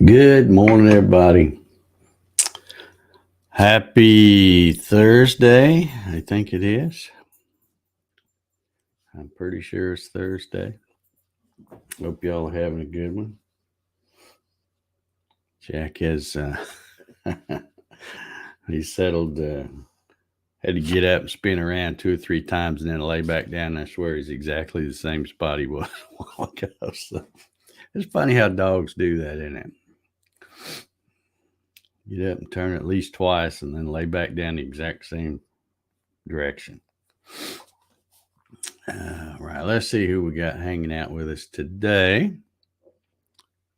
Good morning, everybody. Happy Thursday. I think it is. I'm pretty sure it's Thursday. Hope y'all are having a good one. Jack has he's settled. Had to get up and spin around 2 or 3 times and then lay back down. I swear he's exactly the same spot he was a while ago. So it's funny how dogs do that, isn't it? Get up and turn at least twice and then lay back down the exact same direction. Right, let's see who we got hanging out with us today.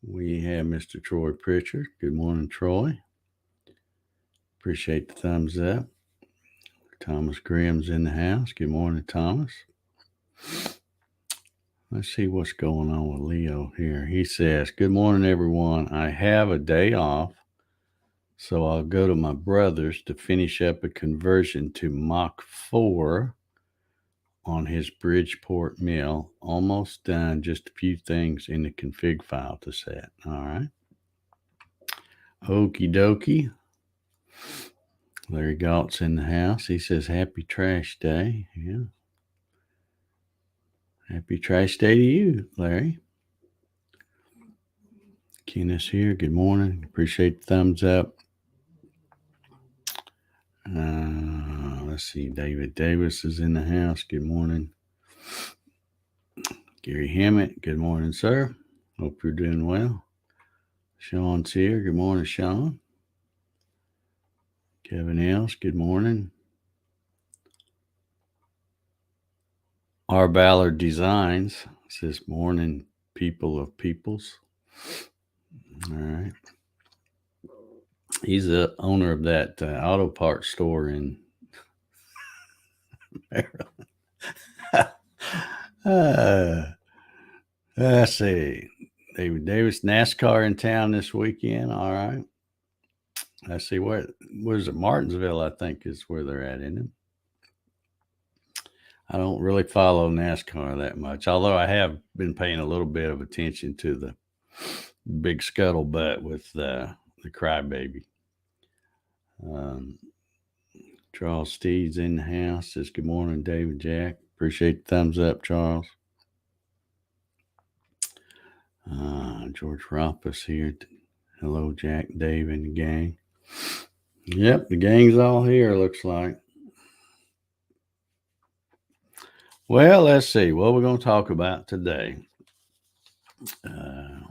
We have Mr. Troy Pritchard. Good morning, Troy. Appreciate the thumbs up. Thomas Graham's in the house. Good morning, Thomas. Let's see what's going on with Leo here. He says, good morning, everyone. I have a day off, so I'll go to my brother's to finish up a conversion to Mach 4 on his Bridgeport mill. Almost done. Just a few things in the config file to set. All right. Okie dokie. Larry Galt's in the house. He says, happy trash day. Yeah. Happy trash day to you, Larry. Kenneth's here. Good morning. Appreciate the thumbs up. Let's see. David Davis is in the house. Good morning. Gary Hammett. Good morning, sir. Hope you're doing well. Sean's here. Good morning, Sean. Kevin Ells. Good morning. R. Ballard Designs says, morning, people of peoples. All right. He's the owner of that auto parts store in Maryland. Let's see. David Davis, NASCAR in town this weekend. All right. Let's see. Where's it? Martinsville, I think, is where they're at, isn't it? I don't really follow NASCAR that much, although I have been paying a little bit of attention to the big scuttlebutt with the crybaby. Charles Steed's in the house. Says, good morning, David Jack. Appreciate the thumbs up, Charles. George Rompus here. Hello, Jack, Dave, and the gang. Yep, the gang's all here, looks like. Well, let's see what we're going to talk about today. I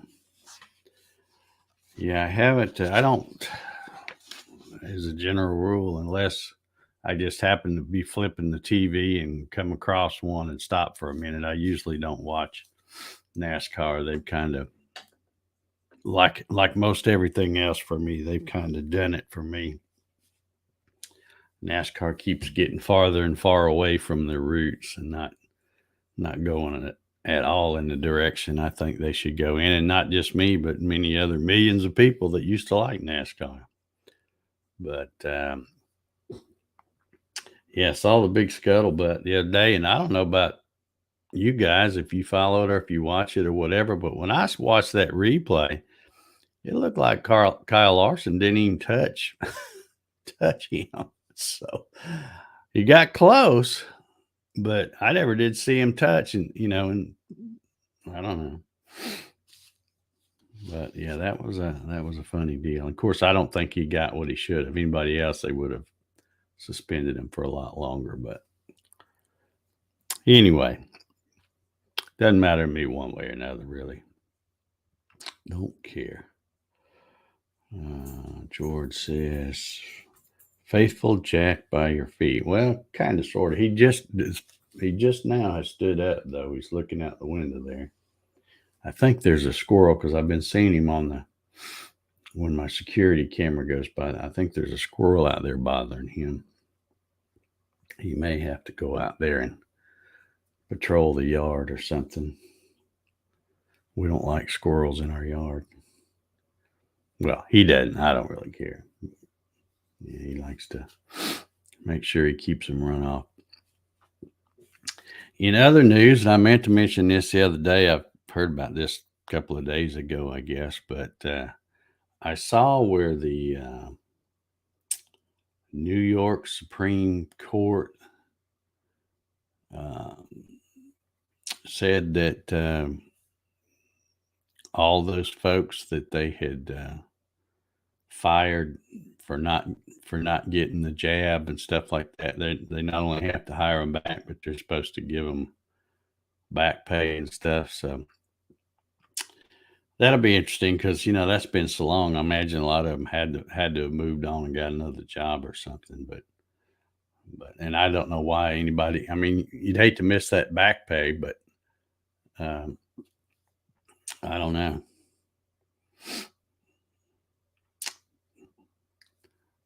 don't, as a general rule, unless I just happen to be flipping the TV and come across one and stop for a minute, I usually don't watch NASCAR. They've kind of, like most everything else for me, they've kind of done it for me. NASCAR keeps getting farther and far away from their roots and not going at all in the direction I think they should go in. And not just me, but many other millions of people that used to like NASCAR. But yeah, saw the big scuttlebutt the other day, and I don't know about you guys if you follow it or if you watch it or whatever, but when I watched that replay, it looked like Kyle Larson didn't even touch him. So he got close, but I never did see him touch, and I don't know. But yeah, that was a funny deal. Of course, I don't think he got what he should have. Anybody else, they would have suspended him for a lot longer. But anyway, doesn't matter to me one way or another, really. Don't care. George says, faithful Jack by your feet. Well, kind of, sort of. He just now has stood up, though. He's looking out the window there. I think there's a squirrel because I've been seeing him when my security camera goes by. I think there's a squirrel out there bothering him. He may have to go out there and patrol the yard or something. We don't like squirrels in our yard. Well, he doesn't. I don't really care. Yeah, he likes to make sure he keeps them run off. In other news, and I meant to mention this the other day, I've heard about this a couple of days ago, I guess, but I saw where the New York Supreme Court uh, said that all those folks that they had fired for not getting the jab and stuff like that, they not only have to hire them back, but they're supposed to give them back pay and stuff. So that'll be interesting because that's been so long. I imagine a lot of them had to have moved on and got another job or something. But and I don't know why anybody. I mean, you'd hate to miss that back pay, but um, I don't know.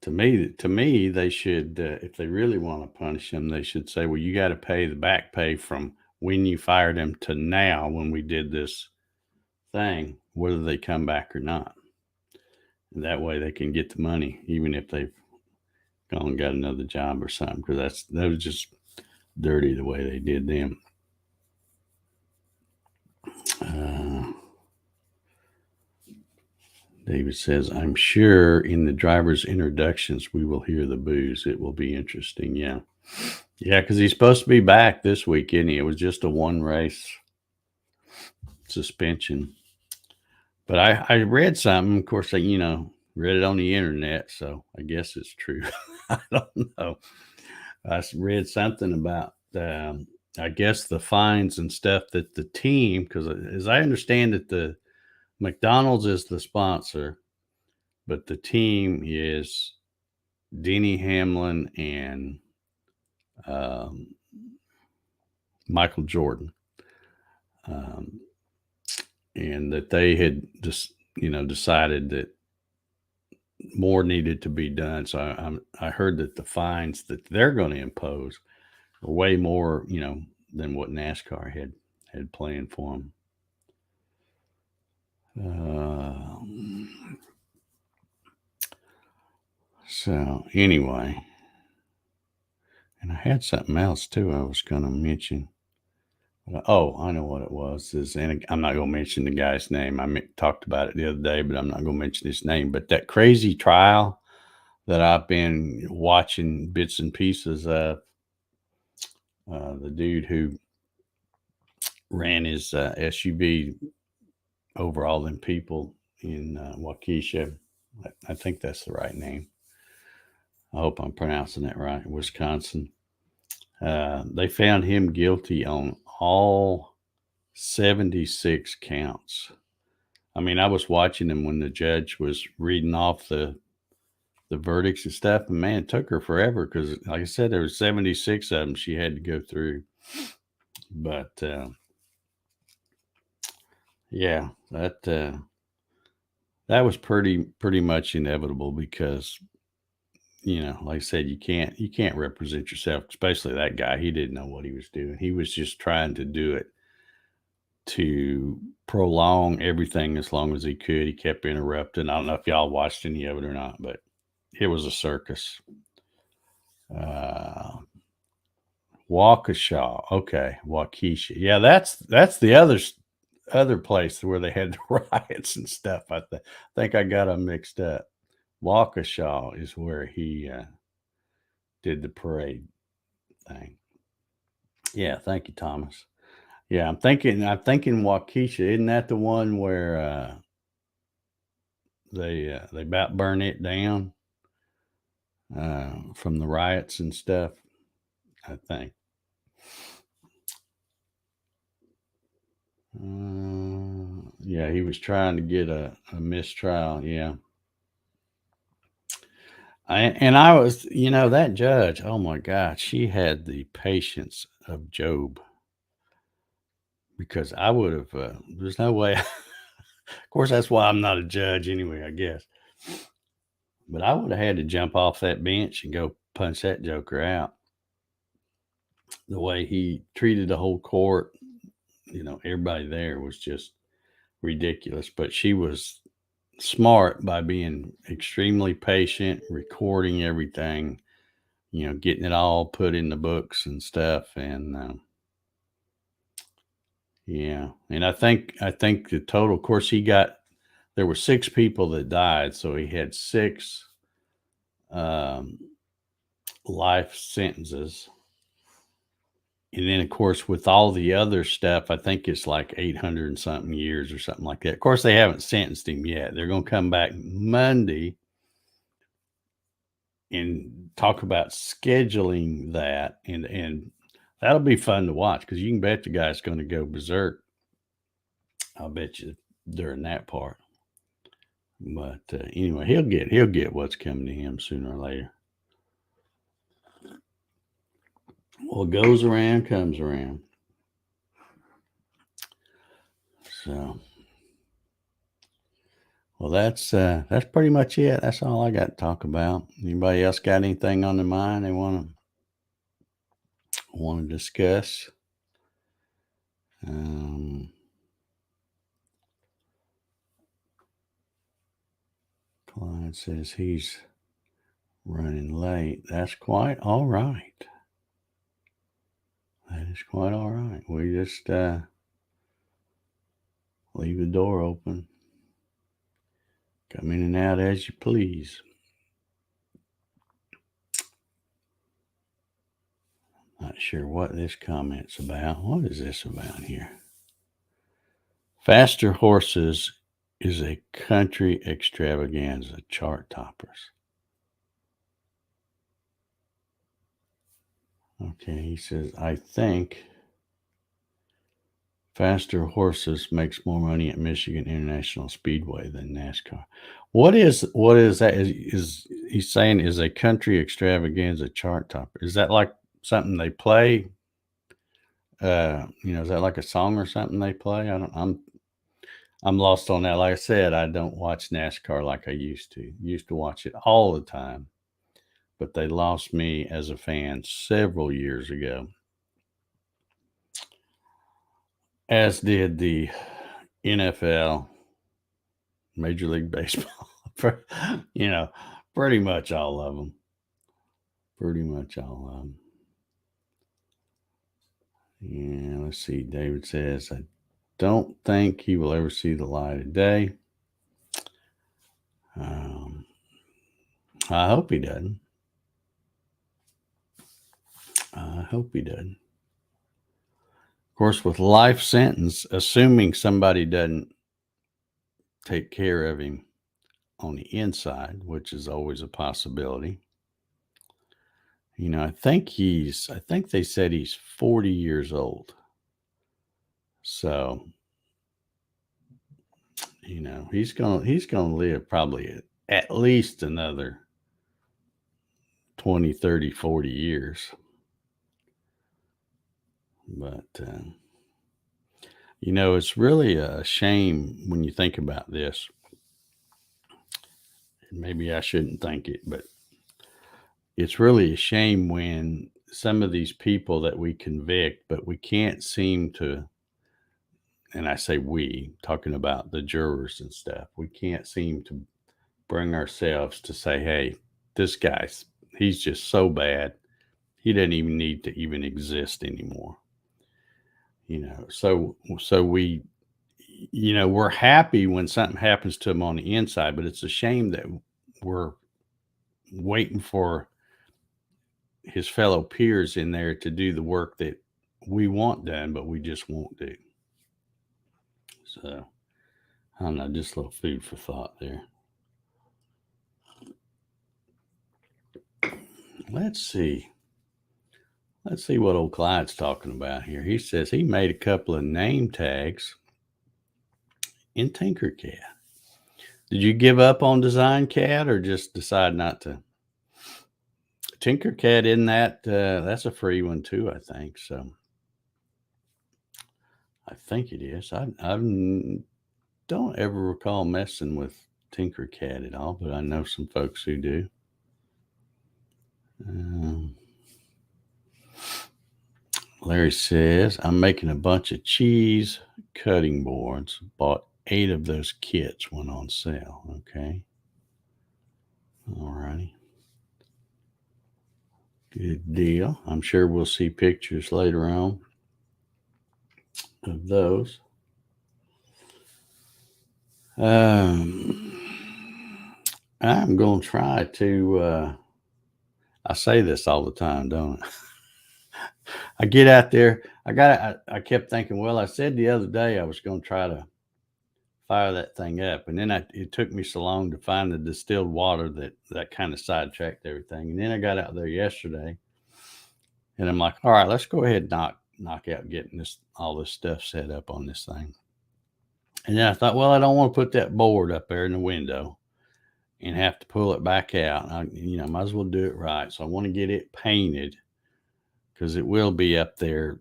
To me, they should, if they really want to punish them, they should say, "Well, you got to pay the back pay from when you fired them to now when we did this thing, whether they come back or not." And that way, they can get the money, even if they've gone and got another job or something. Because that was just dirty the way they did them. David says, "I'm sure in the driver's introductions we will hear the boos. It will be interesting." Yeah. Yeah, because he's supposed to be back this week, isn't he? It was just a one race suspension. But I read something, of course, read it on the internet, so I guess it's true. I don't know. I read something about, I guess, the fines and stuff that the team, because as I understand it, the McDonald's is the sponsor, but the team is Denny Hamlin and Michael Jordan. And that they had just, decided that more needed to be done. So I heard that the fines that they're going to impose are way more, than what NASCAR had planned for them. So anyway, and I had something else too I was going to mention. Oh, I know what it was. And I'm not going to mention the guy's name. I talked about it the other day, but I'm not going to mention his name. But that crazy trial that I've been watching bits and pieces of, the dude who ran his SUV over all them people in Waukesha. I think that's the right name. I hope I'm pronouncing that right. Wisconsin. They found him guilty on all 76 counts. I mean, I was watching him when the judge was reading off the verdicts and stuff, and man, it took her forever because, like I said, there was 76 of them she had to go through. But yeah, that was pretty much inevitable because, like I said, you can't represent yourself, especially that guy. He didn't know what he was doing. He was just trying to do it to prolong everything as long as he could. He kept interrupting. I don't know if y'all watched any of it or not, but it was a circus. Waukesha. Okay. Waukesha. Yeah, that's the other place where they had the riots and stuff. I think I got them mixed up. Waukesha is where he did the parade thing. Yeah, thank you, Thomas. Yeah, I'm thinking Waukesha. Isn't that the one where they about burn it down from the riots and stuff? I think. Yeah, he was trying to get a mistrial. Yeah. I was, that judge, oh my God, she had the patience of Job because I would have, there's no way. Of course, that's why I'm not a judge anyway, I guess. But I would have had to jump off that bench and go punch that joker out. The way he treated the whole court, everybody there was just ridiculous. But she was smart by being extremely patient, recording everything, getting it all put in the books and stuff. And yeah, and I think the total, of course, he got there were 6 people that died, so he had 6 life sentences. And then, of course, with all the other stuff, I think it's like 800 and something years or something like that. Of course, they haven't sentenced him yet. They're going to come back Monday and talk about scheduling that. And that'll be fun to watch because you can bet the guy's going to go berserk. I'll bet you during that part. But anyway, he'll get what's coming to him sooner or later. What goes around comes around. So, well, that's pretty much it. That's all I got to talk about. Anybody else got anything on their mind they want to discuss? Client says he's running late. That's quite all right. That is quite all right. We just leave the door open. Come in and out as you please. Not sure what this comment's about. What is this about here? Faster Horses is a country extravaganza. Chart toppers. Okay, he says, I think Faster Horses makes more money at Michigan International Speedway than NASCAR. What is that? Is he's saying is a country extravaganza chart topper? Is that like something they play? Is that like a song or something they play? I'm lost on that. Like I said, I don't watch NASCAR like I used to. Used to watch it all the time, but they lost me as a fan several years ago. As did the NFL, Major League Baseball, pretty much all of them. Pretty much all of them. Yeah, let's see. David says, I don't think he will ever see the light of day. I hope he doesn't. I hope he doesn't. Of course, with life sentence, assuming somebody doesn't take care of him on the inside, which is always a possibility. I think they said he's 40 years old. So, he's going to live probably at least another 20, 30, 40 years. But, it's really a shame when you think about this. Maybe I shouldn't think it, but it's really a shame when some of these people that we convict, but we can't seem to, and I say we, talking about the jurors and stuff, we can't seem to bring ourselves to say, hey, this guy's, he's just so bad, he doesn't even need to even exist anymore. So we, we're happy when something happens to him on the inside, but it's a shame that we're waiting for his fellow peers in there to do the work that we want done, but we just won't do. So, I don't know, just a little food for thought there. Let's see what old Clyde's talking about here. He says he made a couple of name tags in Tinkercad. Did you give up on DesignCAD or just decide not to? Tinkercad, isn't that that's a free one too, I think. So I think it is. I don't ever recall messing with Tinkercad at all, but I know some folks who do. Larry says, I'm making a bunch of cheese cutting boards. Bought 8 of those kits, went on sale. Okay. All righty. Good deal. I'm sure we'll see pictures later on of those. Um, I'm going to try to, I say this all the time, don't I? I get out there. I kept thinking, well, I said the other day I was going to try to fire that thing up. And then it took me so long to find the distilled water that kind of sidetracked everything. And then I got out there yesterday and I'm like, all right, let's go ahead and knock out getting all this stuff set up on this thing. And then I thought, well, I don't want to put that board up there in the window and have to pull it back out. Might as well do it right. So I want to get it painted because it will be up there,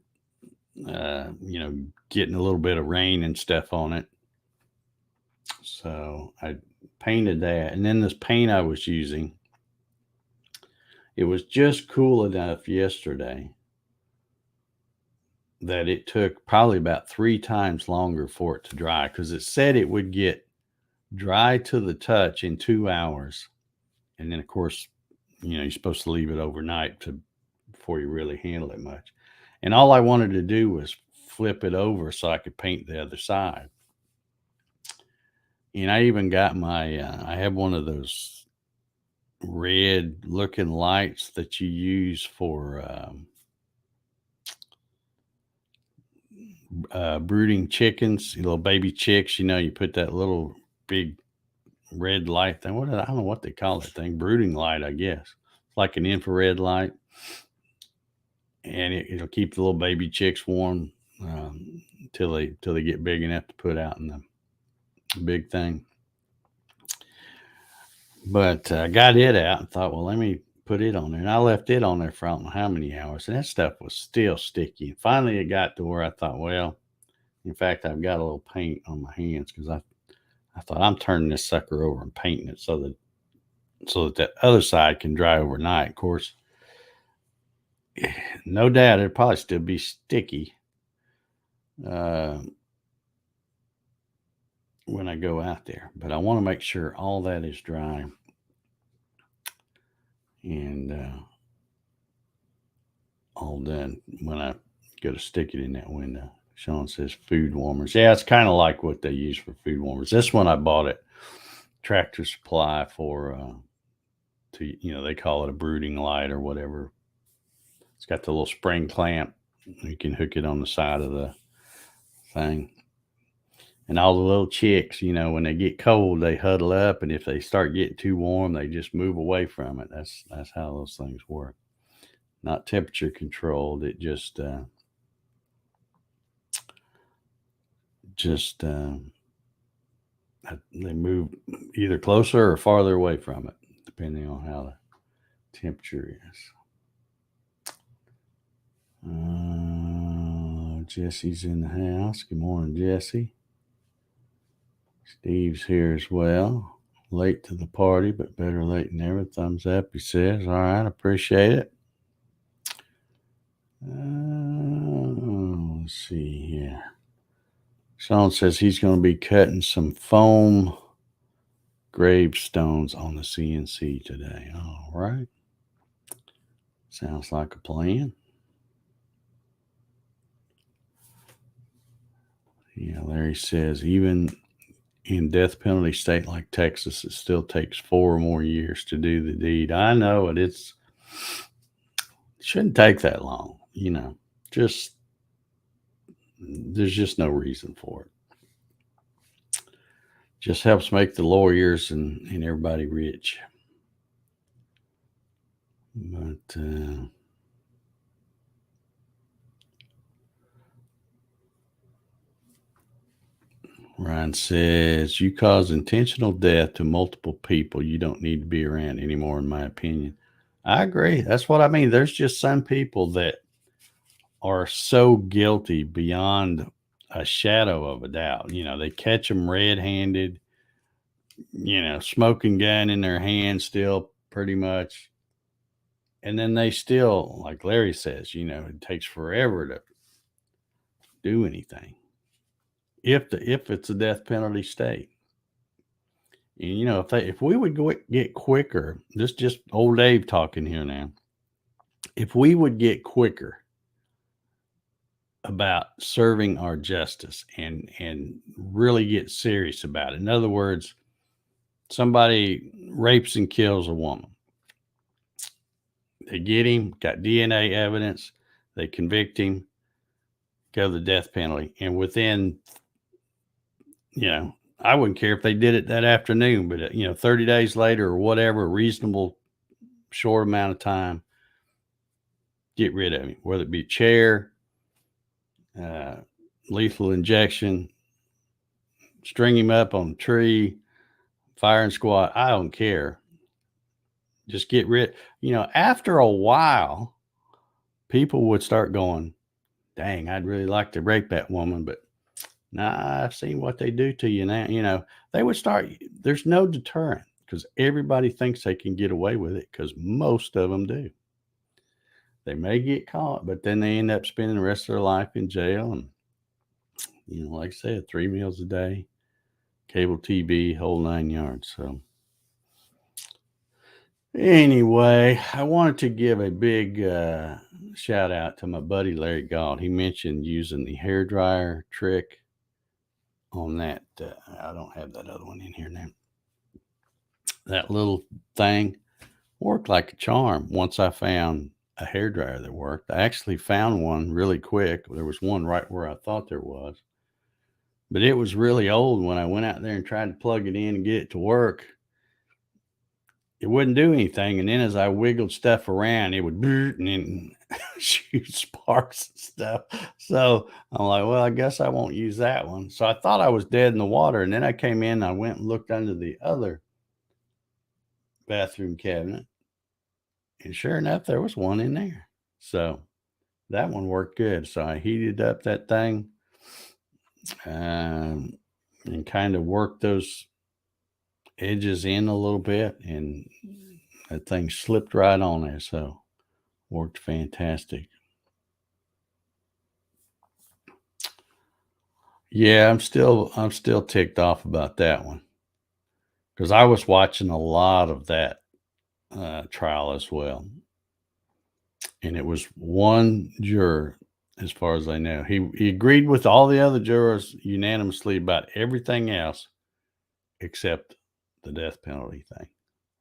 getting a little bit of rain and stuff on it. So I painted that. And then this paint I was using, it was just cool enough yesterday that it took probably about 3 times longer for it to dry because it said it would get dry to the touch in 2 hours. And then, of course, you're supposed to leave it overnight before you really handle it much. And all I wanted to do was flip it over so I could paint the other side. And I even got I have one of those red looking lights that you use for brooding chickens, little baby chicks. You put that little big red light thing. I don't know what they call that thing. Brooding light, I guess. It's like an infrared light. And it'll keep the little baby chicks warm till they get big enough to put out in the big thing. But I got it out and thought, well, let me put it on there. And I left it on there for I don't know how many hours. And that stuff was still sticky. And finally, it got to where I thought, well, in fact, I've got a little paint on my hands because I thought I'm turning this sucker over and painting it so that other side can dry overnight. Of course, no doubt it'll probably still be sticky when I go out there. But I want to make sure all that is dry. And all done when I go to stick it in that window. Sean says food warmers. Yeah, it's kind of like what they use for food warmers. This one I bought at Tractor Supply for, they call it a brooding light or whatever. It's got the little spring clamp. You can hook it on the side of the thing. And all the little chicks, when they get cold, they huddle up. And if they start getting too warm, they just move away from it. That's how those things work. Not temperature controlled. It just they move either closer or farther away from it, depending on how the temperature is. Jesse's in the house. Good morning, Jesse. Steve's here as well. Late to the party, but better late than never. Thumbs up, he says. All right, appreciate it. Let's see here. Sean says he's going to be cutting some foam gravestones on the CNC today. All right. Sounds like a plan. Yeah, Larry says even in death penalty state like Texas, it still takes 4 or more years to do the deed. I know it. It shouldn't take that long. There's just no reason for it. Just helps make the lawyers and everybody rich. But Ryan says, you cause intentional death to multiple people you don't need to be around anymore, in my opinion. I agree. That's what I mean. There's just some people that are so guilty beyond a shadow of a doubt. They catch them red-handed, smoking gun in their hand still pretty much. And then they still, like Larry says, it takes forever to do anything. If it's a death penalty state. And if we would get quicker, this just old Dave talking here now. If we would get quicker about serving our justice and really get serious about it. In other words, somebody rapes and kills a woman. They get him, got DNA evidence, they convict him, go to the death penalty. And within, I wouldn't care if they did it that afternoon, but 30 days later or whatever, reasonable short amount of time, get rid of him, whether it be chair, uh, lethal injection, string him up on a tree, firing squad. I don't care. Just get rid. After a while, people would start going, dang, I'd really like to rape that woman, but nah, I've seen what they do to you now. They would start, there's no deterrent because everybody thinks they can get away with it because most of them do. They may get caught, but then they end up spending the rest of their life in jail. And, like I said, 3 meals a day, cable TV, whole 9 yards. So, anyway, I wanted to give a big shout out to my buddy Larry Gault. He mentioned using the hairdryer trick on that. I don't have that other one in here now. That little thing worked like a charm once I found a hairdryer that worked. I actually found one really quick. There was one right where I thought there was, but it was really old. When I went out there and tried to plug it in and get it to work, it wouldn't do anything. And then as I wiggled stuff around, it would and then shoot sparks and stuff. So I'm like, well, I guess I won't use that one. So I thought I was dead in the water. And then I came in, I went and looked under the other bathroom cabinet. And sure enough, there was one in there. So that one worked good. So I heated up that thing and kind of worked those edges in a little bit. And that thing slipped right on there. So worked fantastic. Yeah, I'm still ticked off about that one because I was watching a lot of that trial as well, and it was one juror, as far as I know. He agreed with all the other jurors unanimously about everything else except the death penalty thing,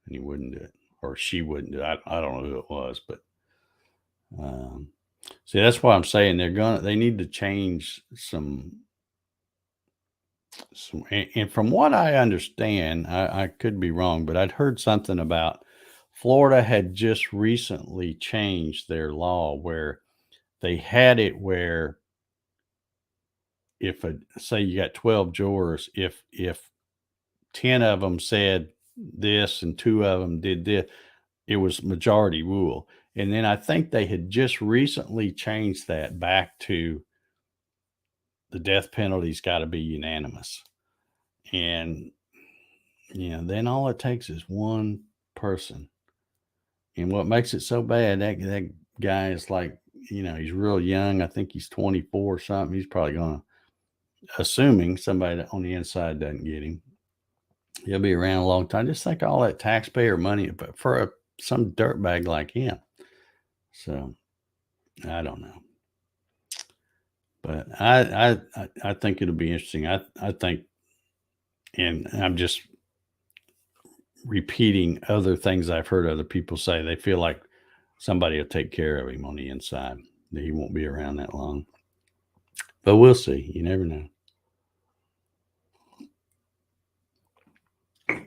and he wouldn't do it, or she wouldn't do it. I don't know who it was, but see, that's why I'm saying they need to change some. And from what I understand, I could be wrong, but I'd heard something about Florida had just recently changed their law where they had it where if say you got 12 jurors, if 10 of them said this and 2 of them did this, it was majority rule. And then I think they had just recently changed that back to the death penalty's got to be unanimous. And then all it takes is one person. And what makes it so bad, that guy is like, he's real young. I think he's 24 or something. He's probably going to, assuming somebody on the inside doesn't get him, he'll be around a long time. Just think of all that taxpayer money for some dirtbag like him. So I don't know. But I think it'll be interesting. I think, and I'm just repeating other things I've heard other people say. They feel like somebody will take care of him on the inside, that he won't be around that long. But we'll see. You never know.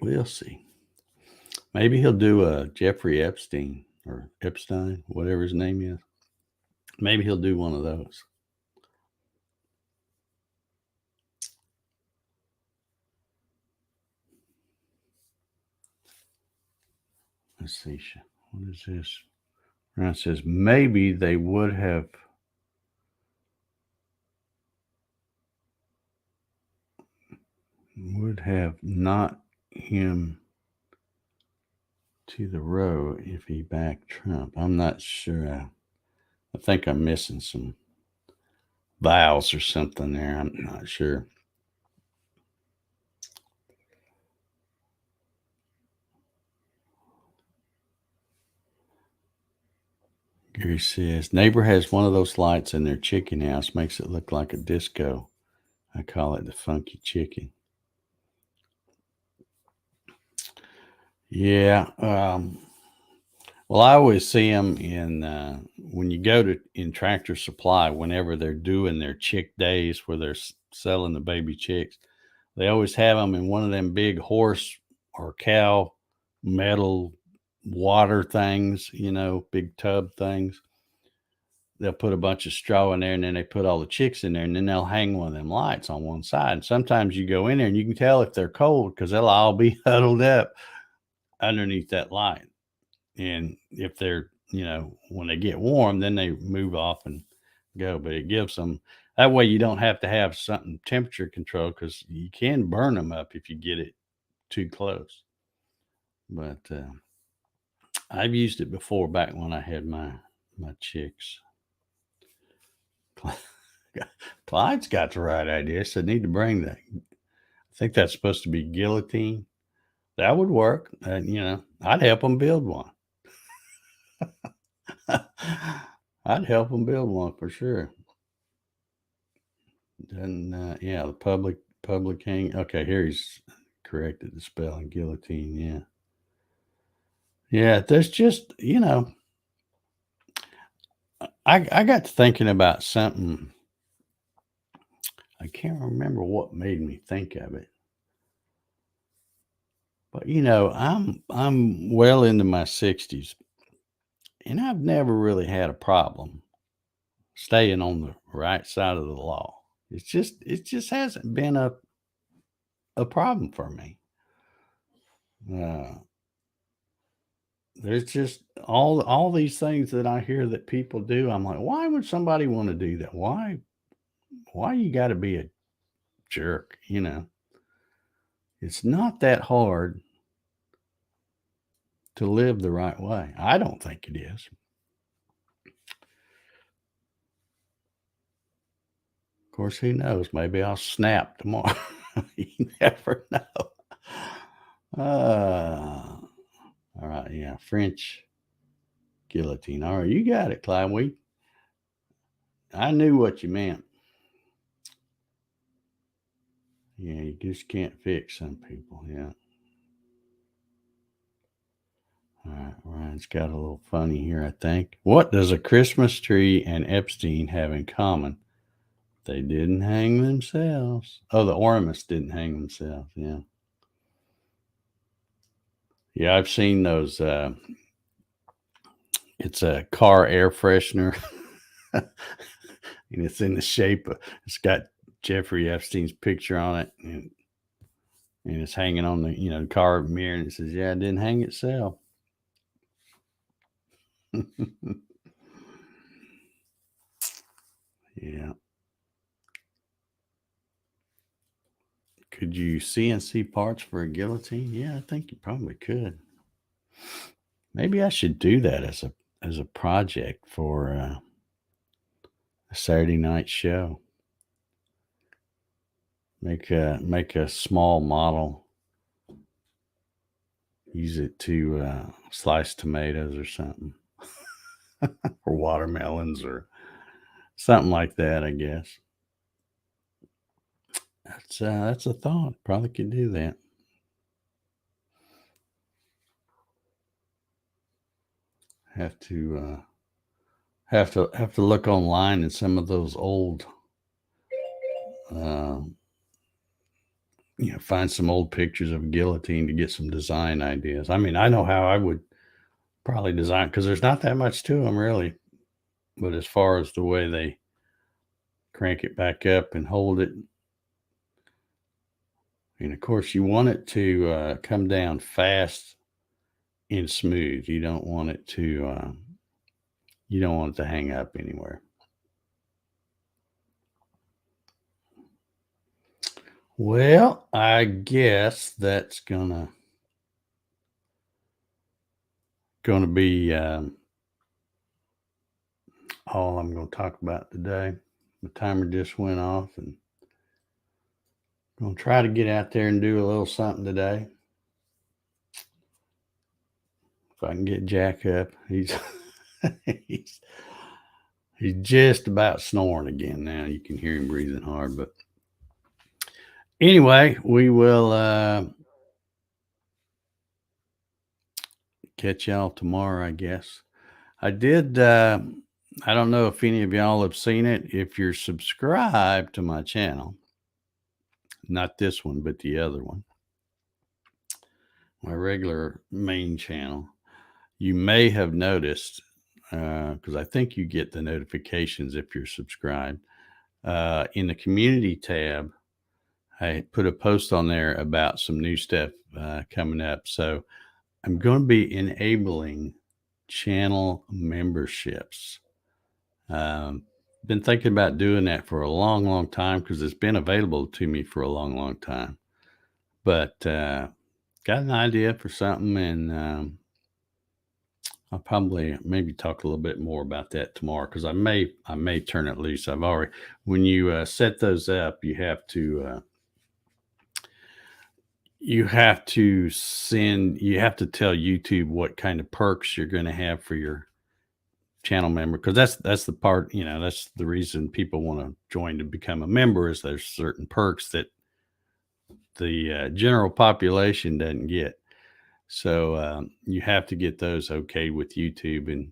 We'll see. Maybe he'll do a Jeffrey Epstein or Epstein, whatever his name is. Maybe he'll do one of those. Let's see. What is this? Ryan says maybe they would have not him to the row if he backed Trump. I'm not sure. I think I'm missing some vowels or something there. I'm not sure. Gary says, neighbor has one of those lights in their chicken house, makes it look like a disco. I call it the funky chicken. Yeah. Well, I always see them in when you go to in Tractor Supply. Whenever they're doing their chick days, where they're selling the baby chicks, they always have them in one of them big horse or cow metal water things. Big tub things. They'll put a bunch of straw in there, and then they put all the chicks in there, and then they'll hang one of them lights on one side. And sometimes you go in there and you can tell if they're cold because they'll all be huddled up underneath that light. And if they're, when they get warm, then they move off and go. But it gives them that way you don't have to have something temperature control, because you can burn them up if you get it too close. But I've used it before back when I had my chicks. Clyde's got the right idea. So I need to bring that. I think that's supposed to be guillotine. That would work. I'd help them build one. I'd help them build one for sure. And yeah, the public hang. Okay, here he's corrected the spelling. Guillotine. Yeah. Yeah. There's just I got to thinking about something. I can't remember what made me think of it. But I'm well into my 60s, and I've never really had a problem staying on the right side of the law. It just hasn't been a problem for me. Uh, there's just all these things that I hear that people do. I'm like, why would somebody want to do that? Why you got to be a jerk? It's not that hard to live the right way. I don't think it is. Of course, who knows? Maybe I'll snap tomorrow. You never know. All right, yeah, French guillotine. All right, you got it, Clyde. I knew what you meant. Yeah, you just can't fix some people. Yeah. All right, Ryan's got a little funny here, I think. What does a Christmas tree and Epstein have in common? They didn't hang themselves. Oh, the ornaments didn't hang themselves. Yeah. Yeah, I've seen those. It's a car air freshener, and it's in the shape of, it's got Jeffrey Epstein's picture on it, and it's hanging on the car mirror, and it says, "Yeah, it didn't hang itself." Yeah. Could you CNC parts for a guillotine? Yeah, I think you probably could. Maybe I should do that as a project for a Saturday night show. Make a small model. Use it to slice tomatoes or something, or watermelons or something like that. I guess that's a thought. Probably could do that. Have to have to look online at some of those old uh, find some old pictures of guillotine to get some design ideas. I mean, I know how I would probably design, because there's not that much to them really. But as far as the way they crank it back up and hold it, and of course you want it to come down fast and smooth. You don't want it to hang up anywhere. Well, I guess that's gonna be all I'm gonna talk about today. The timer just went off, and I'm gonna try to get out there and do a little something today. If I can get Jack up, he's, he's just about snoring again now. You can hear him breathing hard. But anyway, we will catch y'all tomorrow, I guess. I did. I don't know if any of y'all have seen it. If you're subscribed to my channel, not this one, but the other one, my regular main channel, you may have noticed, because I think you get the notifications if you're subscribed. In the community tab, I put a post on there about some new stuff coming up. So I'm going to be enabling channel memberships. Been thinking about doing that for a long, long time because it's been available to me for a long, long time. But got an idea for something, and I'll probably maybe talk a little bit more about that tomorrow because I may turn it loose. I've already, when you set those up, you have to tell YouTube what kind of perks you're going to have for your channel member, because that's the part, that's the reason people want to join to become a member, is there's certain perks that the general population doesn't get. So you have to get those okay with YouTube, and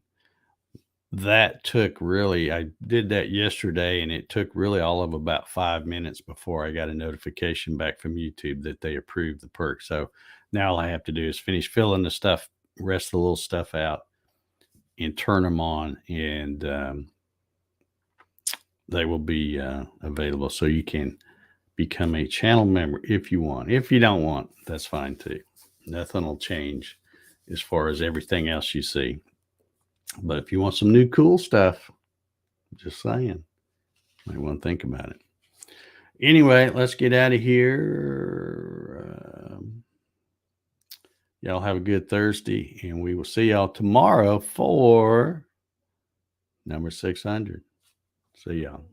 that took really, I did that yesterday, and it took really all of about 5 minutes before I got a notification back from YouTube that they approved the perk. So now all I have to do is finish filling the rest of the little stuff out and turn them on, and they will be available. So you can become a channel member if you want. If you don't want, that's fine too. Nothing will change as far as everything else you see. But if you want some new cool stuff, just saying, might want to think about it. Anyway, let's get out of here. Y'all have a good Thursday, and we will see y'all tomorrow for number 600. See y'all.